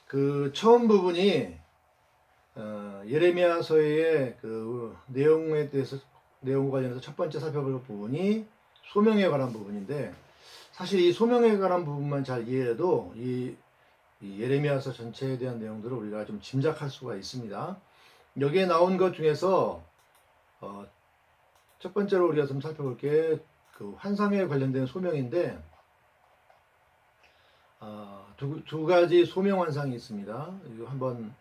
그 처음 부분이 예레미야서의 그 내용에 대해서 내용과 관련해서 첫 번째 살펴볼 부분이 소명에 관한 부분인데, 사실 이 소명에 관한 부분만 잘 이해해도 이 예레미야서 전체에 대한 내용들을 우리가 좀 짐작할 수가 있습니다. 여기에 나온 것 중에서 첫 번째로 우리가 좀 살펴볼 게 그 환상에 관련된 소명인데, 두 가지 소명 환상이 있습니다. 이거 한번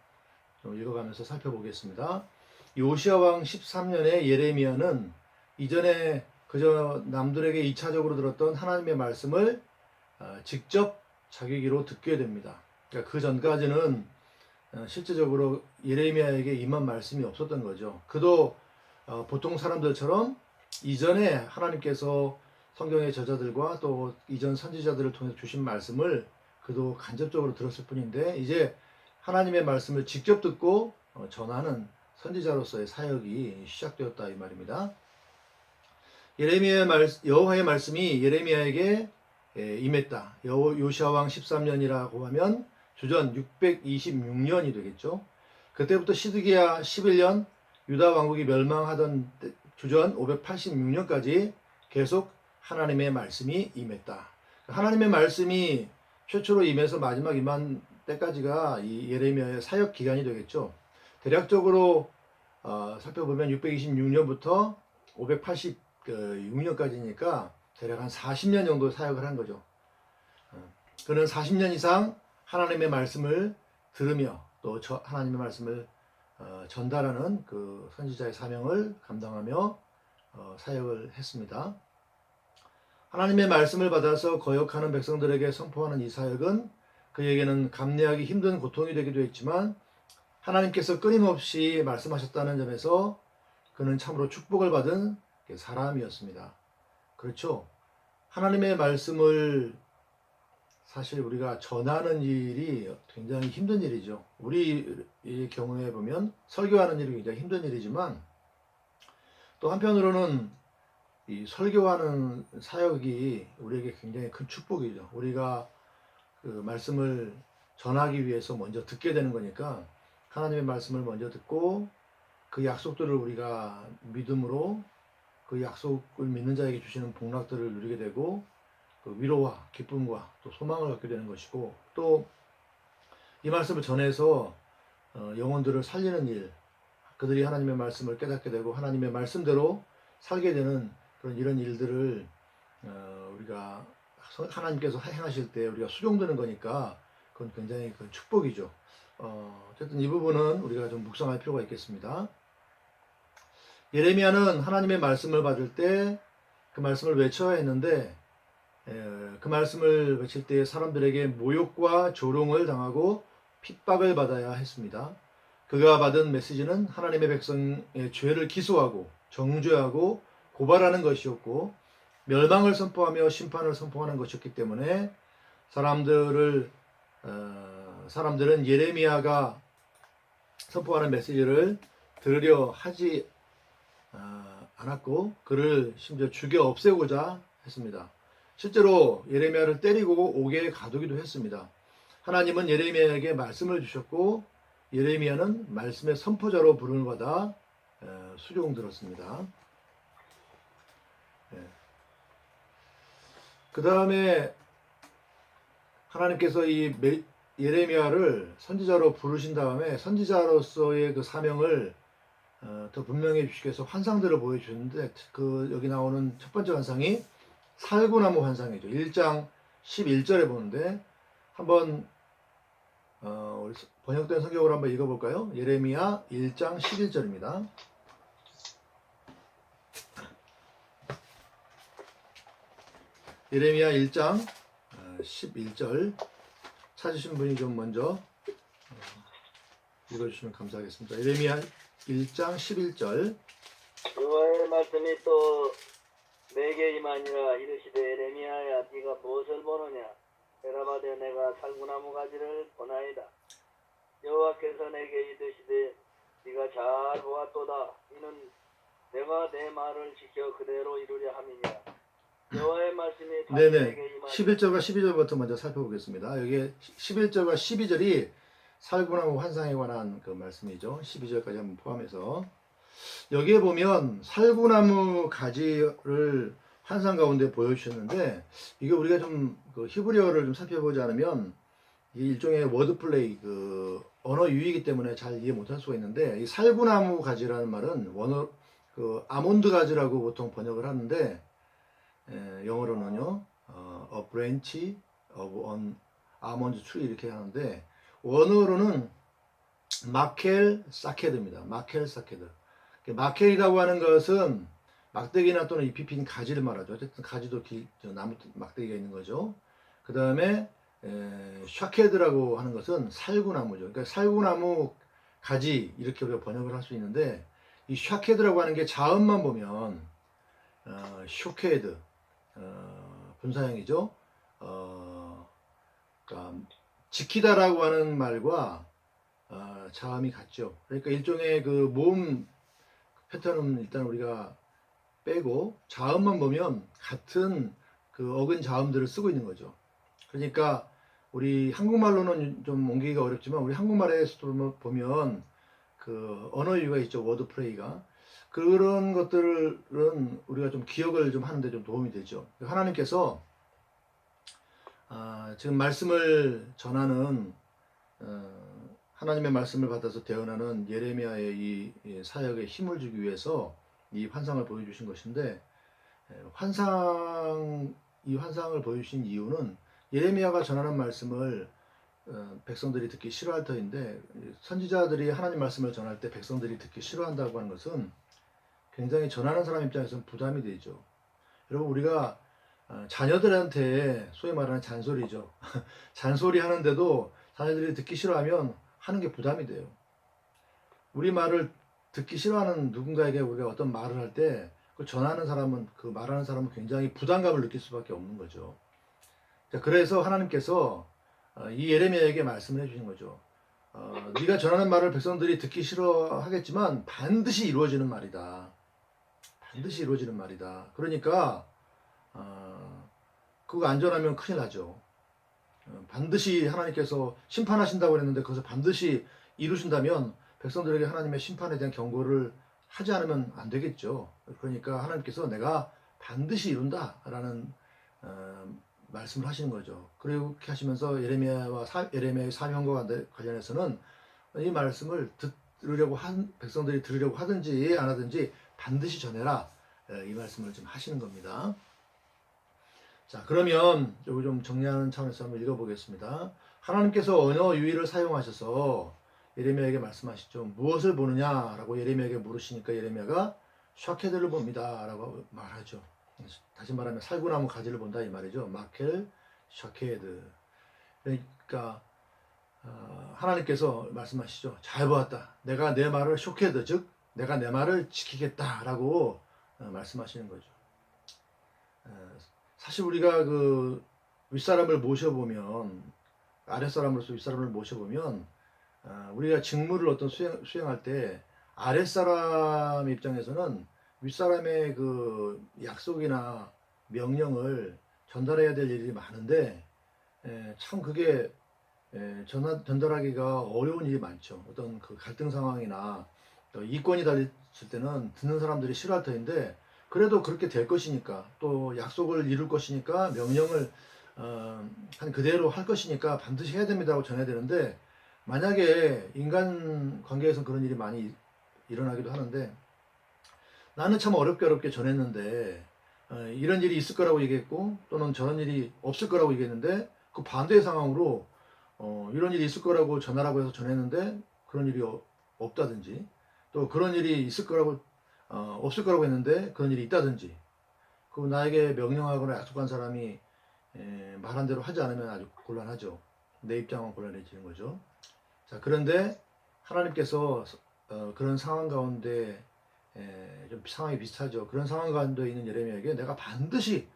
좀 읽어가면서 살펴보겠습니다. 요시야 왕 13년에 예레미야는 이전에 그저 남들에게 2차적으로 들었던 하나님의 말씀을 직접 자기 귀로 듣게 됩니다. 그러니까 그 전까지는 실제적으로 예레미야에게 임한 말씀이 없었던 거죠. 그도 보통 사람들처럼 이전에 하나님께서 성경의 저자들과 또 이전 선지자들을 통해 주신 말씀을 그도 간접적으로 들었을 뿐인데, 이제 하나님의 말씀을 직접 듣고 전하는 선지자로서의 사역이 시작되었다 이 말입니다. 여호와의 말씀이 예레미야에게 임했다. 요시야 왕 13년이라고 하면 주전 626년이 되겠죠. 그때부터 시드기야 11년, 유다 왕국이 멸망하던 주전 586년까지 계속 하나님의 말씀이 임했다. 하나님의 말씀이 최초로 임해서 마지막 임한 때까지가 이 예레미야의 사역 기간이 되겠죠. 대략적으로 살펴보면 626년부터 586년까지니까 대략 한 40년 정도 사역을 한 거죠. 그는 40년 이상 하나님의 말씀을 들으며 또 하나님의 말씀을 전달하는 그 선지자의 사명을 감당하며 사역을 했습니다. 하나님의 말씀을 받아서 거역하는 백성들에게 선포하는 이 사역은 그에게는 감내하기 힘든 고통이 되기도 했지만, 하나님께서 끊임없이 말씀하셨다는 점에서 그는 참으로 축복을 받은 사람이었습니다. 그렇죠? 하나님의 말씀을 사실 우리가 전하는 일이 굉장히 힘든 일이죠. 우리의 경우에 보면 설교하는 일이 굉장히 힘든 일이지만, 또 한편으로는 이 설교하는 사역이 우리에게 굉장히 큰 축복이죠. 우리가 그 말씀을 전하기 위해서 먼저 듣게 되는 거니까, 하나님의 말씀을 먼저 듣고 그 약속들을 우리가 믿음으로 그 약속을 믿는 자에게 주시는 복락들을 누리게 되고, 그 위로와 기쁨과 또 소망을 갖게 되는 것이고, 또 이 말씀을 전해서 영혼들을 살리는 일, 그들이 하나님의 말씀을 깨닫게 되고 하나님의 말씀대로 살게 되는 그런 이런 일들을 우리가 하나님께서 행하실 때 우리가 수종되는 거니까 그건 굉장히 큰 축복이죠. 어쨌든 이 부분은 우리가 좀 묵상할 필요가 있겠습니다. 예레미야는 하나님의 말씀을 받을 때 그 말씀을 외쳐야 했는데, 그 말씀을 외칠 때 사람들에게 모욕과 조롱을 당하고 핍박을 받아야 했습니다. 그가 받은 메시지는 하나님의 백성의 죄를 기소하고 정죄하고 고발하는 것이었고, 멸망을 선포하며 심판을 선포하는 것이었기 때문에 사람들은 예레미야가 선포하는 메시지를 들으려 하지 않았고, 그를 심지어 죽여 없애고자 했습니다. 실제로 예레미야를 때리고 옥에 가두기도 했습니다. 하나님은 예레미야에게 말씀을 주셨고, 예레미야는 말씀의 선포자로 부름을 받아 수종들었습니다. 그 다음에 하나님께서 이 예레미야를 선지자로 부르신 다음에 선지자로서의 그 사명을 더 분명히 주시기 위해서 환상들을 보여주셨는데, 그 여기 나오는 첫 번째 환상이 살구나무 환상이죠. 1장 11절에 보는데, 한번 우리 번역된 성경으로 한번 읽어볼까요? 예레미야 1장 11절입니다. 예레미야 1장 11절 찾으신 분이 좀 먼저 읽어주시면 감사하겠습니다. 예레미야 1장 11절. 여호와의 말씀이 또 내게 임하니라. 이르시되 예레미야야, 네가 무엇을 보느냐? 대답하되 내가 살구나무 가지를 보나이다. 여호와께서 내게 이르시되 네가 잘 보았도다. 이는 내가 내 말을 지켜 그대로 이루려 함이니라. 여호와의 말씀이 다시 네네. 내게 임하니라. 11절과 12절부터 먼저 살펴보겠습니다. 여기 11절과 12절이 살구나무 환상에 관한 그 말씀이죠. 12절까지 한번 포함해서 여기에 보면 살구나무 가지를 환상 가운데 보여주셨는데 이게 우리가 좀 그 히브리어를 좀 살펴보지 않으면 이 일종의 워드플레이 그 언어 유희이기 때문에 잘 이해 못할 수가 있는데 이 살구나무 가지라는 말은 원어 그 아몬드 가지라고 보통 번역을 하는데 영어로는요 a branch of an almond tree 이렇게 하는데 원어로는 마켈 사케드입니다. 마켈 사케드. 마켈이라고 하는 것은 막대기나 또는 잎이 핀 가지를 말하죠. 어쨌든 가지도 나무 막대기가 있는 거죠. 그 다음에 샤케드라고 하는 것은 살구나무죠. 그러니까 살구나무 가지 이렇게 우리가 번역을 할 수 있는데 이 샤케드라고 하는 게 자음만 보면 쇼케드 분사형이죠. 그러니까 지키다라고 하는 말과 자음이 같죠. 그러니까 일종의 그 모음 패턴은 일단 우리가 빼고 자음만 보면 같은 그 어근 자음들을 쓰고 있는 거죠. 그러니까 우리 한국말로는 좀 옮기기가 어렵지만 우리 한국말에서도 보면 그 언어 유희가 있죠. 워드 플레이가. 그런 것들은 우리가 좀 기억을 좀 하는데 좀 도움이 되죠. 하나님께서 지금 말씀을 전하는 하나님의 말씀을 받아서 대언하는 예레미야의 이 사역에 힘을 주기 위해서 이 환상을 보여주신 것인데 이 환상을 보여주신 이유는 예레미야가 전하는 말씀을 백성들이 듣기 싫어할 터인데 선지자들이 하나님 말씀을 전할 때 백성들이 듣기 싫어한다고 하는 것은 굉장히 전하는 사람 입장에서는 부담이 되죠. 여러분 우리가 자녀들한테 소위 말하는 잔소리죠. 잔소리 하는데도 자녀들이 듣기 싫어하면 하는 게 부담이 돼요. 우리 말을 듣기 싫어하는 누군가에게 우리가 어떤 말을 할 때 그 전하는 사람은 그 말하는 사람은 굉장히 부담감을 느낄 수밖에 없는 거죠. 자, 그래서 하나님께서 이 예레미야에게 말씀을 해주신 거죠. 네가 전하는 말을 백성들이 듣기 싫어하겠지만 반드시 이루어지는 말이다. 반드시 이루어지는 말이다. 그러니까 그거 안 전하면 큰일 나죠. 반드시 하나님께서 심판하신다고 그랬는데 그것을 반드시 이루신다면 백성들에게 하나님의 심판에 대한 경고를 하지 않으면 안 되겠죠. 그러니까 하나님께서 내가 반드시 이룬다라는 말씀을 하시는 거죠. 그렇게 하시면서 예레미야의 사명과 관련해서는 이 말씀을 들으려고 백성들이 들으려고 하든지 안 하든지 반드시 전해라. 이 말씀을 좀 하시는 겁니다. 자, 그러면 여기 좀 정리하는 차원에서 한번 읽어보겠습니다. 하나님께서 언어 유희를 사용하셔서 예레미야에게 말씀하시죠. 무엇을 보느냐라고 예레미야에게 물으시니까 예레미야가 샤케드를 봅니다 라고 말하죠. 다시 말하면 살구나무 가지를 본다 이 말이죠. 마켈 샤케드. 그러니까 하나님께서 말씀하시죠. 잘 보았다. 내가 내 말을 쇼케드, 즉 내가 내 말을 지키겠다라고 말씀하시는 거죠. 사실 우리가 그 윗사람을 모셔보면 아랫사람으로서 윗사람을 모셔보면 우리가 직무를 어떤 수행할 때 아랫사람 입장에서는 윗사람의 그 약속이나 명령을 전달해야 될 일이 많은데 참 그게 전달하기가 어려운 일이 많죠. 어떤 그 갈등 상황이나 이권이 달릴 때는 듣는 사람들이 싫어할 터인데 그래도 그렇게 될 것이니까 또 약속을 이룰 것이니까 명령을 한 그대로 할 것이니까 반드시 해야 됩니다 하고 전해야 되는데 만약에 인간 관계에서 그런 일이 많이 일어나기도 하는데 나는 참 어렵게 전했는데 이런 일이 있을 거라고 얘기했고 또는 저런 일이 없을 거라고 얘기했는데 그 반대의 상황으로 이런 일이 있을 거라고 전하라고 해서 전했는데 그런 일이 없다든지 또 그런 일이 있을 거라고 없을 거라고 했는데 그런 일이 있다든지 그 나에게 명령하거나 약속한 사람이 말한 대로 하지 않으면 아주 곤란하죠. 내 입장은 곤란해지는 거죠. 자, 그런데 하나님께서 그런 상황 가운데 좀 상황이 비슷하죠. 그런 상황 가운데 있는 예레미야에게 내가 반드시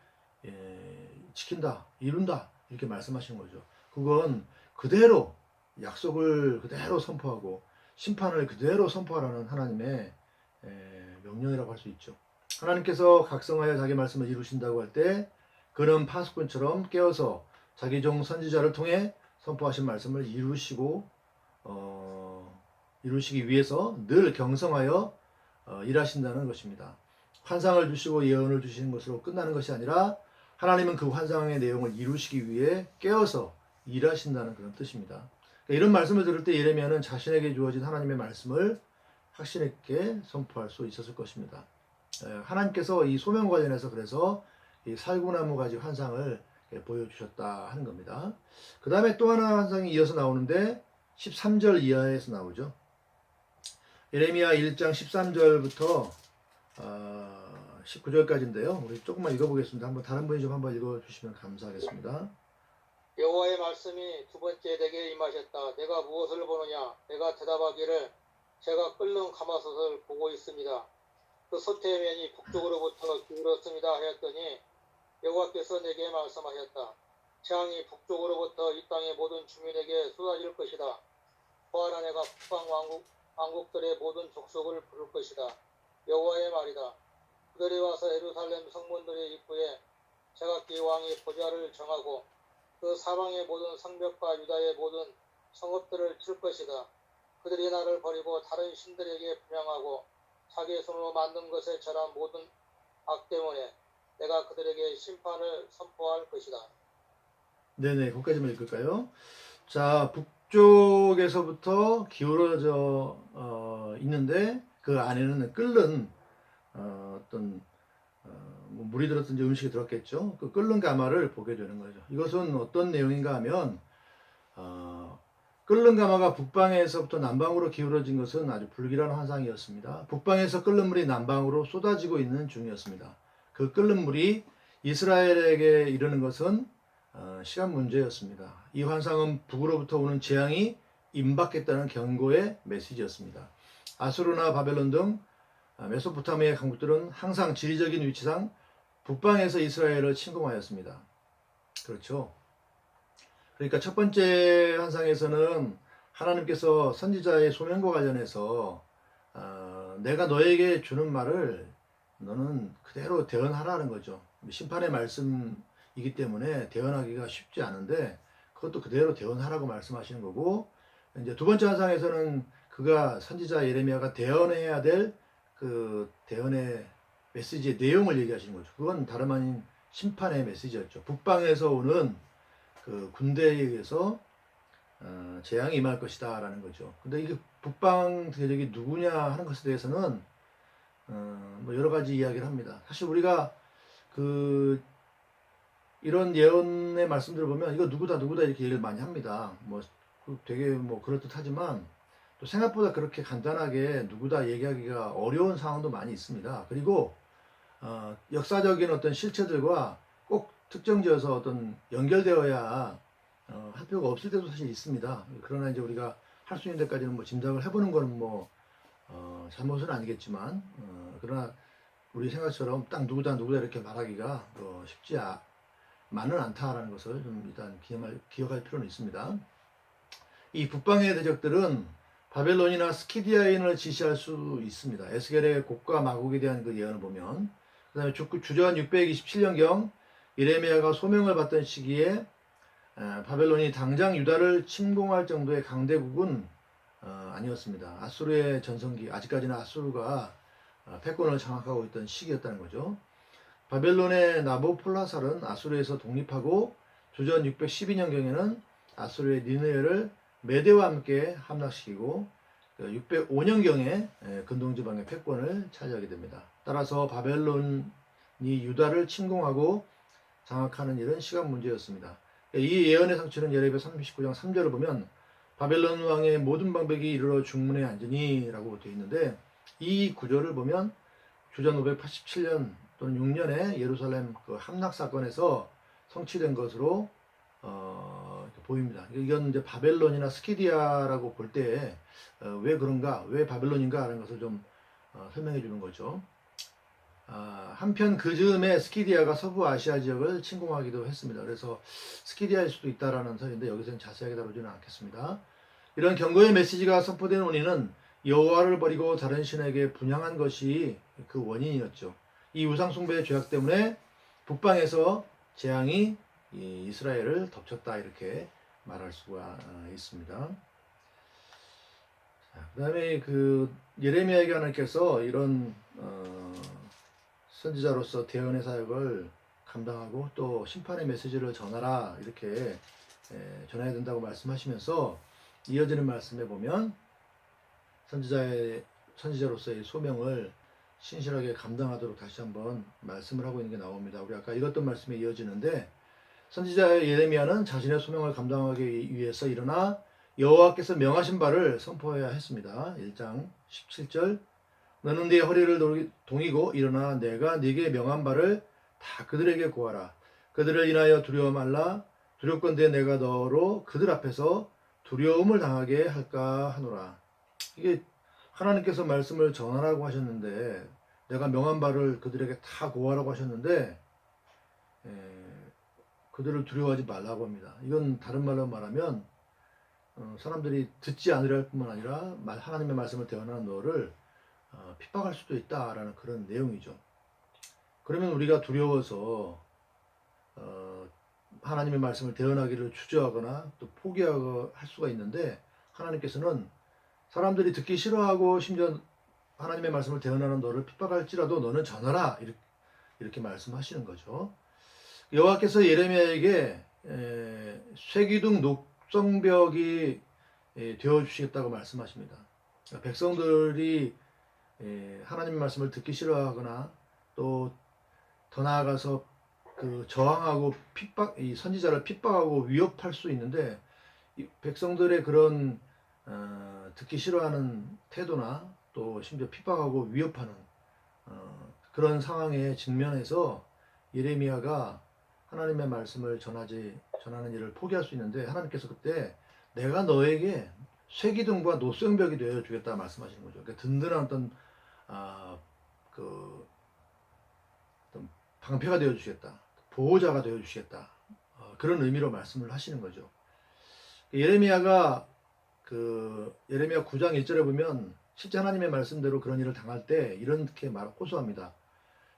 지킨다, 이룬다 이렇게 말씀하시는 거죠. 그건 그대로 약속을 그대로 선포하고 심판을 그대로 선포하라는 하나님의 명령이라고 할 수 있죠. 하나님께서 각성하여 자기 말씀을 이루신다고 할 때 그는 파수꾼처럼 깨어서 자기 종 선지자를 통해 선포하신 말씀을 이루시고 이루시기 위해서 늘 경성하여 일하신다는 것입니다. 환상을 주시고 예언을 주시는 것으로 끝나는 것이 아니라 하나님은 그 환상의 내용을 이루시기 위해 깨어서 일하신다는 그런 뜻입니다. 그러니까 이런 말씀을 들을 때 예레미야는 자신에게 주어진 하나님의 말씀을 확신 있게 선포할 수 있었을 것입니다. 하나님께서 이 소명 관련해서 그래서 이 살구나무 가지 환상을 보여주셨다 하는 겁니다. 그 다음에 또 하나 환상이 이어서 나오는데 13절 이하에서 나오죠. 예레미야 1장 13절부터 19절까지인데요. 우리 조금만 읽어보겠습니다. 한번 다른 분이 좀 한번 읽어주시면 감사하겠습니다. 여호와의 말씀이 두 번째 내게 임하셨다. 내가 무엇을 보느냐? 내가 대답하기를 제가 끓는 가마솥을 보고 있습니다. 그 솥의 면이 북쪽으로부터 기울었습니다 하였더니 여호와께서 내게 말씀하셨다. 재앙이 북쪽으로부터 이 땅의 모든 주민에게 쏟아질 것이다. 보아라, 내가 북방 왕국들의 모든 족속을 부를 것이다. 여호와의 말이다. 그들이 와서 예루살렘 성문들의 입구에 제각기 왕의 보좌를 정하고 그 사방의 모든 성벽과 유다의 모든 성읍들을 칠 것이다. 그들이 나를 버리고 다른 신들에게 분향하고 자기의 손으로 만든 것에 절한 모든 악 때문에 내가 그들에게 심판을 선포할 것이다. 네네, 거기까지만 읽을까요? 자, 북쪽에서부터 기울어져 있는데 그 안에는 끓는 어떤 뭐 물이 들었든지 음식이 들었겠죠. 그 끓는 가마를 보게 되는 거죠. 이것은 어떤 내용인가 하면 끓는 가마가 북방에서부터 남방으로 기울어진 것은 아주 불길한 환상이었습니다. 북방에서 끓는 물이 남방으로 쏟아지고 있는 중이었습니다. 그 끓는 물이 이스라엘에게 이르는 것은 시간 문제였습니다. 이 환상은 북으로부터 오는 재앙이 임박했다는 경고의 메시지였습니다. 아수르나 바벨론 등 메소포타미아 강국들은 항상 지리적인 위치상 북방에서 이스라엘을 침공하였습니다. 그렇죠. 그러니까 첫 번째 환상에서는 하나님께서 선지자의 소명과 관련해서 내가 너에게 주는 말을 너는 그대로 대언하라는 거죠. 심판의 말씀이기 때문에 대언하기가 쉽지 않은데 그것도 그대로 대언하라고 말씀하시는 거고, 이제 두 번째 환상에서는 그가 선지자 예레미야가 대언해야 될 그 대언의 메시지의 내용을 얘기하시는 거죠. 그건 다름 아닌 심판의 메시지였죠. 북방에서 오는 그 군대에 의해서 재앙이 임할 것이다 라는 거죠. 근데 이게 북방 대적이 누구냐 하는 것에 대해서는 뭐 여러 가지 이야기를 합니다. 사실 우리가 그 이런 예언의 말씀들을 보면 이거 누구다 이렇게 얘기를 많이 합니다. 뭐 되게 뭐 그럴듯하지만 또 생각보다 그렇게 간단하게 누구다 얘기하기가 어려운 상황도 많이 있습니다. 그리고 역사적인 어떤 실체들과 꼭 특정지어서 어떤 연결되어야 할 필요가 없을 때도 사실 있습니다. 그러나 이제 우리가 할 수 있는 데까지는 뭐 짐작을 해보는 거는 뭐 잘못은 아니겠지만 그러나 우리 생각처럼 딱 누구다 이렇게 말하기가 쉽지만은 않다라는 것을 좀 일단 기억할 필요는 있습니다. 이 북방의 대적들은 바벨론이나 스키디아인을 지시할 수 있습니다. 에스겔의 곡과 마곡에 대한 그 예언을 보면, 그 다음에 주전 627년경 예레미야가 소명을 받던 시기에 바벨론이 당장 유다를 침공할 정도의 강대국은 아니었습니다. 아수르의 전성기, 아직까지는 아수르가 패권을 장악하고 있던 시기였다는 거죠. 바벨론의 나보폴라살은 아수르에서 독립하고 주전 612년경에는 아수르의 니느웨를 메대와 함께 함락시키고 605년경에 근동지방의 패권을 차지하게 됩니다. 따라서 바벨론이 유다를 침공하고 장악하는 일은 시간 문제였습니다. 이 예언의 성취는 예레미야 39장 3절을 보면 바벨론 왕의 모든 방백이 이르러 중문에 앉으니 라고 되어 있는데, 이 구절을 보면 주전 587년 또는 6년에 예루살렘 그 함락 사건에서 성취된 것으로 보입니다. 이건 이제 바벨론이나 스키디아라고 볼 때 왜 그런가, 왜 바벨론인가 하는 것을 좀 설명해 주는 거죠. 한편 그 즈음에 스키디아가 서부 아시아 지역을 침공하기도 했습니다. 그래서 스키디아일 수도 있다라는 설인데 여기서는 자세하게 다루지는 않겠습니다. 이런 경고의 메시지가 선포된 원인은 여호와를 버리고 다른 신에게 분향한 것이 그 원인이었죠. 이 우상숭배의 죄악 때문에 북방에서 재앙이 이스라엘을 덮쳤다, 이렇게 말할 수가 있습니다. 그다음에 그 예레미야에게 하나님께서 이런 선지자로서 대언의 사역을 감당하고 또 심판의 메시지를 전하라 이렇게 전해야 된다고 말씀하시면서 이어지는 말씀에 보면 선지자로서의 소명을 신실하게 감당하도록 다시 한번 말씀을 하고 있는 게 나옵니다. 우리 아까 읽었던 말씀에 이어지는데 선지자 예레미야는 자신의 소명을 감당하기 위해서 일어나 여호와께서 명하신 바를 선포해야 했습니다. 1장 17절 너는 네 허리를 동이고 일어나 내가 네게 명한 바를 다 그들에게 고하라. 그들을 인하여 두려워 말라. 두렵건대 내가 너로 그들 앞에서 두려움을 당하게 할까 하노라. 이게 하나님께서 말씀을 전하라고 하셨는데 내가 명한 바를 그들에게 다 고하라고 하셨는데 그들을 두려워하지 말라고 합니다. 이건 다른 말로 말하면 사람들이 듣지 않으려 할 뿐만 아니라 하나님의 말씀을 대언하는 너를 핍박할 수도 있다라는 그런 내용이죠. 그러면 우리가 두려워서 하나님의 말씀을 대언하기를 주저하거나 또 포기하고 할 수가 있는데 하나님께서는 사람들이 듣기 싫어하고 심지어 하나님의 말씀을 대언하는 너를 핍박할지라도 너는 전하라 이렇게 말씀하시는 거죠. 여호와께서 예레미야에게 쇠기둥 녹성벽이 되어 주시겠다고 말씀하십니다. 백성들이 하나님의 말씀을 듣기 싫어하거나 또 더 나아가서 그 저항하고 이 선지자를 핍박하고 위협할 수 있는데 이 백성들의 그런 듣기 싫어하는 태도나 또 심지어 핍박하고 위협하는 그런 상황에 직면해서 예레미야가 하나님의 말씀을 전하는 일을 포기할 수 있는데 하나님께서 그때 내가 너에게 쇠기둥과 노성벽이 되어 주겠다 말씀하시는 거죠. 그러니까 든든한 어떤 방패가 되어 주시겠다, 보호자가 되어 주시겠다 그런 의미로 말씀을 하시는 거죠. 예레미야가 예레미야 9장 1절에 보면 실제 하나님의 말씀대로 그런 일을 당할 때 이렇게 호소합니다.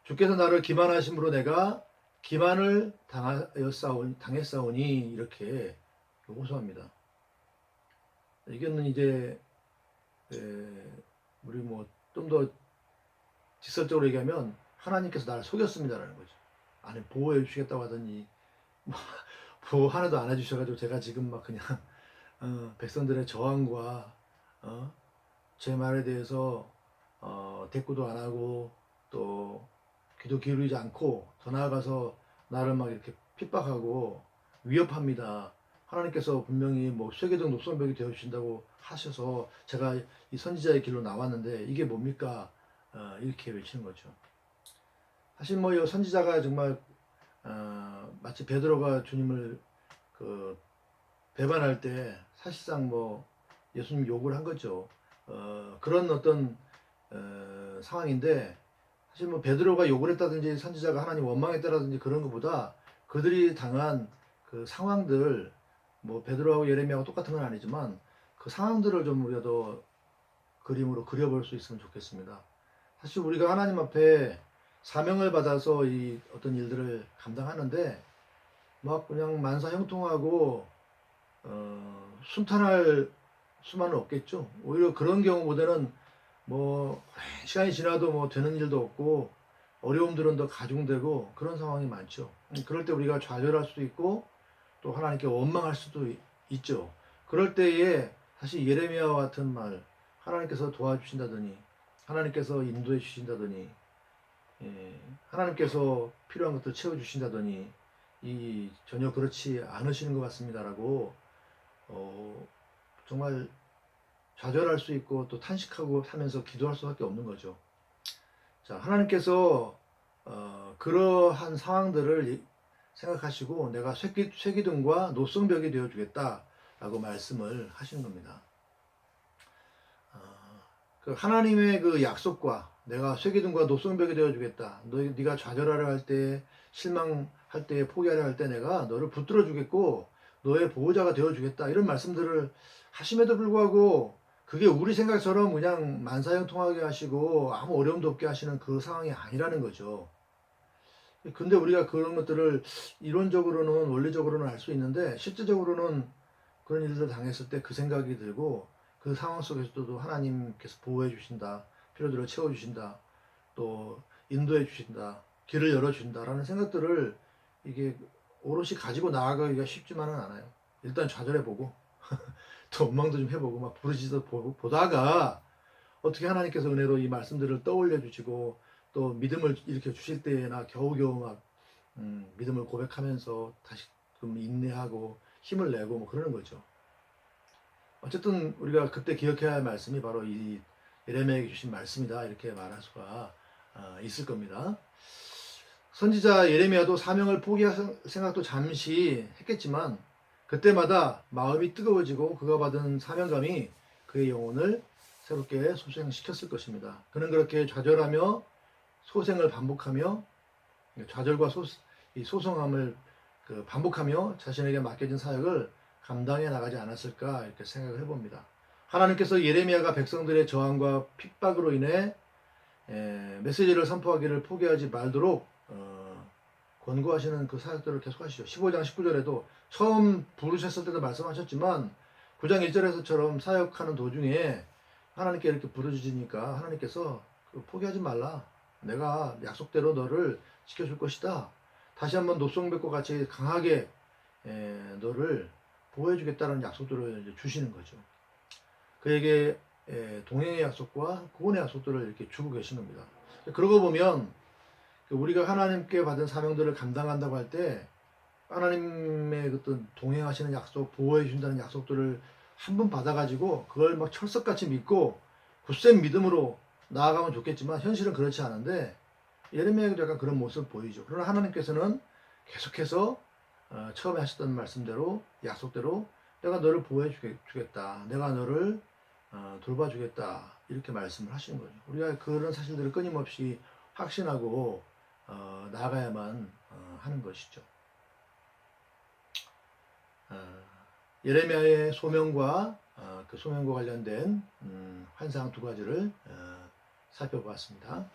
주께서 나를 기만하심으로 내가 기만을 당했사오니 이렇게 호소합니다. 이거는 이제 우리 뭐 좀 더 직설적으로 얘기하면 하나님께서 나를 속였습니다라는 거죠. 아니 보호해 주시겠다고 하더니 보호 하나도 안 해주셔가지고 제가 지금 막 그냥 백성들의 저항과 제 말에 대해서 대꾸도 안 하고 또 귀도 기울이지 않고 더 나아가서 나를 막 이렇게 핍박하고 위협합니다. 하나님께서 분명히 뭐 쇠기둥 녹성벽이 되어 주신다고 하셔서 제가 이 선지자의 길로 나왔는데 이게 뭡니까? 이렇게 외치는 거죠. 사실 뭐 이 선지자가 정말 마치 베드로가 주님을 배반할 때 사실상 뭐 예수님 욕을 한 거죠. 그런 어떤 상황인데 사실 뭐 베드로가 욕을 했다든지 선지자가 하나님 원망했다든지 그런 것보다 그들이 당한 그 상황들 뭐 베드로하고 예레미야하고 똑같은 건 아니지만 그 상황들을 좀 우리가 더 그림으로 그려볼 수 있으면 좋겠습니다. 사실 우리가 하나님 앞에 사명을 받아서 이 어떤 일들을 감당하는데 막 그냥 만사형통하고 순탄할 수만은 없겠죠. 오히려 그런 경우보다는 뭐 시간이 지나도 뭐 되는 일도 없고 어려움들은 더 가중되고 그런 상황이 많죠. 그럴 때 우리가 좌절할 수도 있고 또 하나님께 원망할 수도 있죠. 그럴 때에 사실 예레미야와 같은 말 하나님께서 도와주신다더니 하나님께서 인도해 주신다더니 하나님께서 필요한 것들 채워주신다더니 전혀 그렇지 않으시는 것 같습니다라고 정말 좌절할 수 있고 또 탄식하고 하면서 기도할 수밖에 없는 거죠. 자, 하나님께서 그러한 상황들을 생각하시고 내가 쇠기둥과 노성벽이 되어 주겠다라고 말씀을 하시는 겁니다. 그 하나님의 그 약속과 내가 쇠기둥과 노성벽이 되어 주겠다. 네가 좌절하려 할 때, 실망할 때, 포기하려 할 때 내가 너를 붙들어 주겠고 너의 보호자가 되어 주겠다. 이런 말씀들을 하심에도 불구하고 그게 우리 생각처럼 그냥 만사형통하게 하시고 아무 어려움도 없게 하시는 그 상황이 아니라는 거죠. 근데 우리가 그런 것들을 이론적으로는 원리적으로는 알 수 있는데 실제적으로는 그런 일들을 당했을 때 그 생각이 들고 그 상황 속에서도 하나님께서 보호해 주신다, 필요들을 채워 주신다, 또 인도해 주신다, 길을 열어 주신다라는 생각들을 이게 오롯이 가지고 나아가기가 쉽지만은 않아요. 일단 좌절해 보고 또 원망도 좀 해보고 막 부르짖어 보다가 어떻게 하나님께서 은혜로 이 말씀들을 떠올려 주시고 또 믿음을 일으켜 주실 때나 겨우겨우 막 믿음을 고백하면서 다시금 인내하고 힘을 내고 뭐 그러는 거죠. 어쨌든 우리가 그때 기억해야 할 말씀이 바로 이 예레미야에게 주신 말씀이다, 이렇게 말할 수가 있을 겁니다. 선지자 예레미야도 사명을 포기할 생각도 잠시 했겠지만 그때마다 마음이 뜨거워지고 그가 받은 사명감이 그의 영혼을 새롭게 소생시켰을 것입니다. 그는 그렇게 좌절하며 소생을 반복하며 좌절과 이 소성함을 반복하며 자신에게 맡겨진 사역을 감당해 나가지 않았을까, 이렇게 생각을 해봅니다. 하나님께서 예레미야가 백성들의 저항과 핍박으로 인해 메시지를 선포하기를 포기하지 말도록 권고하시는 그 사역들을 계속하시죠. 15장 19절에도 처음 부르셨을 때도 말씀하셨지만 9장 1절에서처럼 사역하는 도중에 하나님께 이렇게 부르짖으니까 하나님께서 포기하지 말라, 내가 약속대로 너를 지켜줄 것이다, 다시 한번 노송백과 같이 강하게 너를 보호해주겠다는 약속들을 이제 주시는 거죠. 그에게 동행의 약속과 구원의 약속들을 이렇게 주고 계신 겁니다. 그러고 보면 우리가 하나님께 받은 사명들을 감당한다고 할 때 하나님의 어떤 동행하시는 약속, 보호해 준다는 약속들을 한 번 받아가지고 그걸 막 철석같이 믿고 굳센 믿음으로 나아가면 좋겠지만 현실은 그렇지 않은데 예레미야에도 약간 그런 모습을 보이죠. 그러나 하나님께서는 계속해서 처음에 하셨던 말씀대로, 약속대로 내가 너를 보호해 주겠다, 내가 너를 돌봐주겠다, 이렇게 말씀을 하시는 거죠. 우리가 그런 사실들을 끊임없이 확신하고 나아가야만 하는 것이죠. 예레미야의 소명과 그 소명과 관련된 환상 두 가지를 살펴보았습니다.